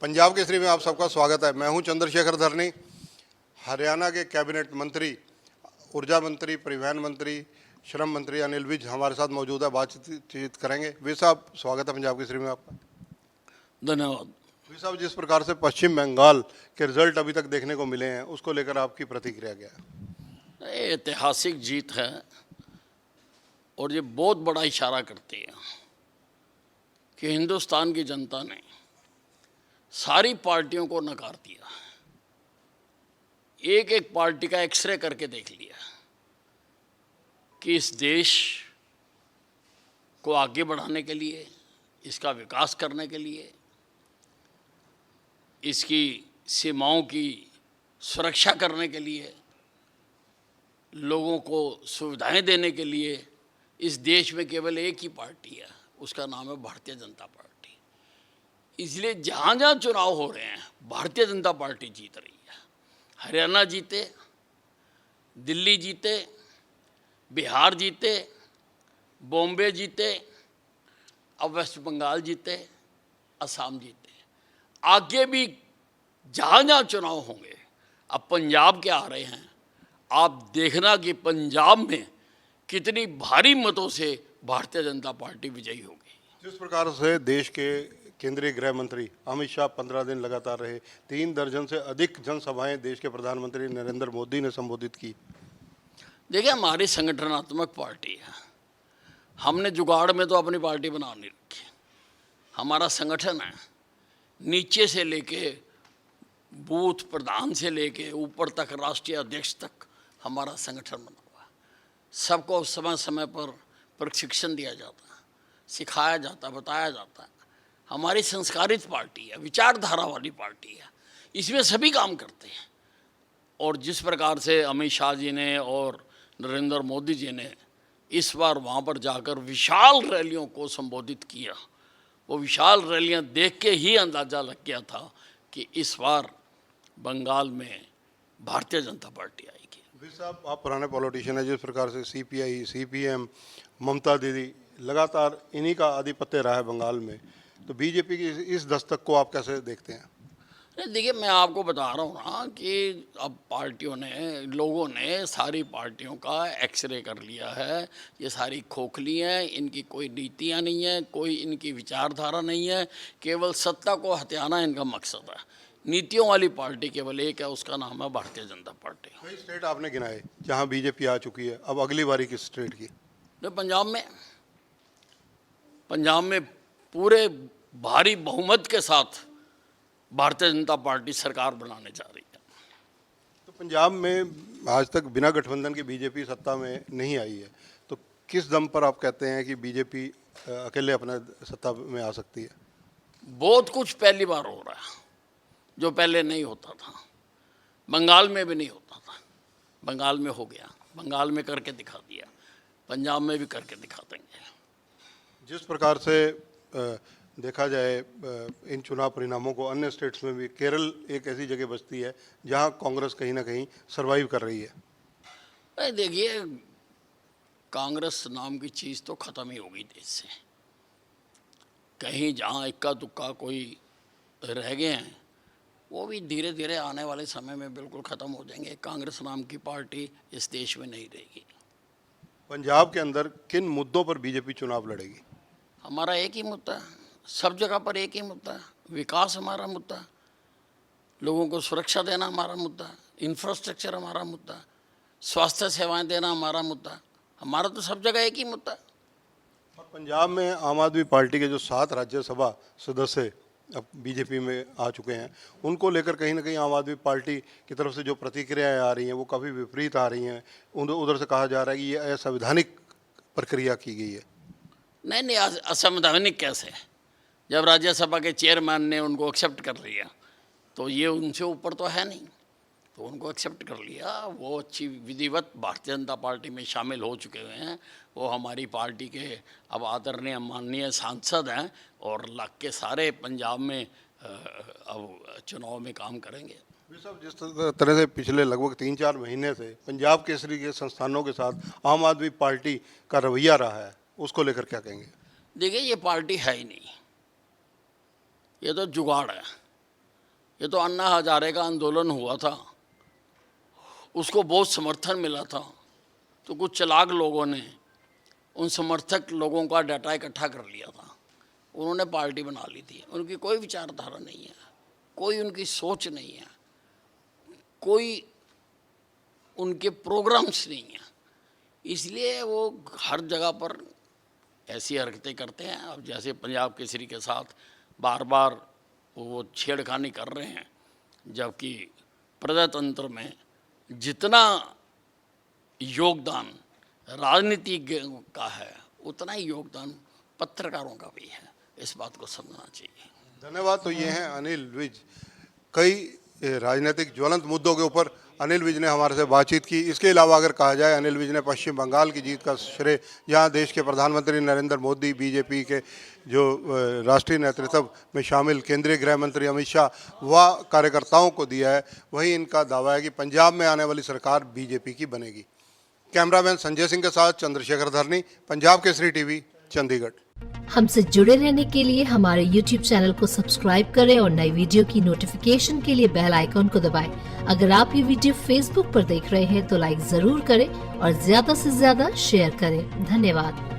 पंजाब केसरी में आप सबका स्वागत है। मैं हूं चंद्रशेखर धरनी। हरियाणा के कैबिनेट मंत्री, ऊर्जा मंत्री, परिवहन मंत्री, श्रम मंत्री अनिल विज हमारे साथ मौजूद है, बातचीत करेंगे। विज साहब, स्वागत है पंजाब केसरी में आपका। धन्यवाद। विज साहब, जिस प्रकार से पश्चिम बंगाल के रिजल्ट अभी तक देखने को मिले हैं, उसको लेकर आपकी प्रतिक्रिया क्या है? ये ऐतिहासिक जीत है और ये बहुत बड़ा इशारा करती है कि हिंदुस्तान की जनता ने सारी पार्टियों को नकार दिया। एक एक पार्टी का एक्सरे करके देख लिया कि इस देश को आगे बढ़ाने के लिए, इसका विकास करने के लिए, इसकी सीमाओं की सुरक्षा करने के लिए, लोगों को सुविधाएं देने के लिए इस देश में केवल एक ही पार्टी है, उसका नाम है भारतीय जनता पार्टी। इसलिए जहाँ जहाँ चुनाव हो रहे हैं भारतीय जनता पार्टी जीत रही है। हरियाणा जीते, दिल्ली जीते, बिहार जीते, बॉम्बे जीते, अब वेस्ट बंगाल जीते, असम जीते। आगे भी जहाँ जहाँ चुनाव होंगे, अब पंजाब के आ रहे हैं, आप देखना कि पंजाब में कितनी भारी मतों से भारतीय जनता पार्टी विजयी होगी। जिस प्रकार से देश के केंद्रीय गृह मंत्री अमित शाह 15 दिन लगातार रहे, 3 दर्जन से अधिक जनसभाएं देश के प्रधानमंत्री नरेंद्र मोदी ने संबोधित की। देखिए, हमारी संगठनात्मक पार्टी है, हमने जुगाड़ में तो अपनी पार्टी बना नहीं रखी। हमारा संगठन है, नीचे से लेके बूथ प्रधान से लेके ऊपर तक, राष्ट्रीय अध्यक्ष तक हमारा संगठन बना हुआ है। सबको समय समय पर प्रशिक्षण दिया जाता है, सिखाया जाता है, बताया जाता है। हमारी संस्कारित पार्टी है, विचारधारा वाली पार्टी है, इसमें सभी काम करते हैं। और जिस प्रकार से अमित शाह जी ने और नरेंद्र मोदी जी ने इस बार वहाँ पर जाकर विशाल रैलियों को संबोधित किया, वो विशाल रैलियाँ देख के ही अंदाज़ा लग गया था कि इस बार बंगाल में भारतीय जनता पार्टी आएगी। विज साहब, आप पुराने पॉलिटिशियन हैं। जिस प्रकार से सीपीआई, सीपीएम, ममता दीदी, लगातार इन्हीं का आधिपत्य रहा है बंगाल में, तो बीजेपी की इस दस्तक को आप कैसे देखते हैं? देखिए, मैं आपको बता रहा हूँ ना कि अब पार्टियों ने, लोगों ने सारी पार्टियों का एक्सरे कर लिया है। ये सारी खोखली हैं, इनकी कोई नीतियाँ नहीं है, कोई इनकी विचारधारा नहीं है, केवल सत्ता को हथियाना इनका मकसद है। नीतियों वाली पार्टी केवल एक है, उसका नाम है भारतीय जनता पार्टी। कई स्टेट आपने गिनाए जहाँ बीजेपी आ चुकी है, अब अगली बारी किस स्टेट की? तो पंजाब में पूरे भारी बहुमत के साथ भारतीय जनता पार्टी सरकार बनाने जा रही है। तो पंजाब में आज तक बिना गठबंधन के बीजेपी सत्ता में नहीं आई है, तो किस दम पर आप कहते हैं कि बीजेपी अकेले अपने सत्ता में आ सकती है? बहुत कुछ पहली बार हो रहा है जो पहले नहीं होता था। बंगाल में भी नहीं होता था, बंगाल में हो गया, बंगाल में करके दिखा दिया, पंजाब में भी करके दिखा देंगे। जिस प्रकार से देखा जाए इन चुनाव परिणामों को अन्य स्टेट्स में भी, केरल एक ऐसी जगह बचती है जहां कांग्रेस कहीं ना कहीं सरवाइव कर रही है। देखिए, कांग्रेस नाम की चीज़ तो ख़त्म ही होगी देश से। कहीं जहां इक्का दुक्का कोई रह गए हैं, वो भी धीरे धीरे आने वाले समय में बिल्कुल ख़त्म हो जाएंगे। कांग्रेस नाम की पार्टी इस देश में नहीं रहेगी। पंजाब के अंदर किन मुद्दों पर बीजेपी चुनाव लड़ेगी? हमारा एक ही मुद्दा है, सब जगह पर एक ही मुद्दा है, विकास हमारा मुद्दा है, लोगों को सुरक्षा देना हमारा मुद्दा है, इंफ्रास्ट्रक्चर हमारा मुद्दा है, स्वास्थ्य सेवाएं देना हमारा मुद्दा है। हमारा तो सब जगह एक ही मुद्दा है। और पंजाब में आम आदमी पार्टी के जो 7 राज्यसभा सदस्य अब बीजेपी में आ चुके हैं, उनको लेकर कहीं ना कहीं आम आदमी पार्टी की तरफ से जो प्रतिक्रियाएं आ रही हैं वो काफ़ी विपरीत आ रही हैं। उधर से कहा जा रहा है कि ये असंवैधानिक प्रक्रिया की गई है। नहीं, असंवैधानिक कैसे? जब राज्यसभा के चेयरमैन ने उनको एक्सेप्ट कर लिया तो ये उनसे ऊपर तो है नहीं, तो उनको एक्सेप्ट कर लिया। वो अच्छी विधिवत भारतीय जनता पार्टी में शामिल हो चुके हुए हैं। वो हमारी पार्टी के अब आदरणीय माननीय सांसद हैं और लग के सारे पंजाब में अब चुनाव में काम करेंगे। साहब, जिस तरह से पिछले लगभग 3-4 महीने से पंजाब केसरी के संस्थानों के साथ आम आदमी पार्टी का रवैया रहा है, उसको लेकर क्या कहेंगे? देखिए, ये पार्टी है ही नहीं, ये तो जुगाड़ है। ये तो अन्ना हजारे का आंदोलन हुआ था, उसको बहुत समर्थन मिला था, तो कुछ चालाक लोगों ने उन समर्थक लोगों का डाटा इकट्ठा कर लिया था, उन्होंने पार्टी बना ली थी। उनकी कोई विचारधारा नहीं है, कोई उनकी सोच नहीं है, कोई उनके प्रोग्राम्स नहीं है, इसलिए वो हर जगह पर ऐसी हरकतें करते हैं। अब जैसे पंजाब केसरी के साथ बार बार वो छेड़खानी कर रहे हैं, जबकि प्रजातंत्र में जितना योगदान राजनीतिज्ञों का है उतना ही योगदान पत्रकारों का भी है, इस बात को समझना चाहिए। धन्यवाद। तो ये हैं अनिल विज। कई राजनीतिक ज्वलंत मुद्दों के ऊपर अनिल विज ने हमारे से बातचीत की। इसके अलावा अगर कहा जाए, अनिल विज ने पश्चिम बंगाल की जीत का श्रेय जहां देश के प्रधानमंत्री नरेंद्र मोदी, बीजेपी के जो राष्ट्रीय नेतृत्व में शामिल केंद्रीय गृह मंत्री अमित शाह व कार्यकर्ताओं को दिया है, वहीं इनका दावा है कि पंजाब में आने वाली सरकार बीजेपी की बनेगी। कैमरामैन संजय सिंह के साथ चंद्रशेखर धरनी, पंजाब केसरी टीवी, चंडीगढ़। हमसे जुड़े रहने के लिए हमारे YouTube चैनल को सब्सक्राइब करें और नई वीडियो की नोटिफिकेशन के लिए बेल आइकॉन को दबाएं। अगर आप ये वीडियो Facebook पर देख रहे हैं तो लाइक जरूर करें और ज्यादा से ज्यादा शेयर करें। धन्यवाद।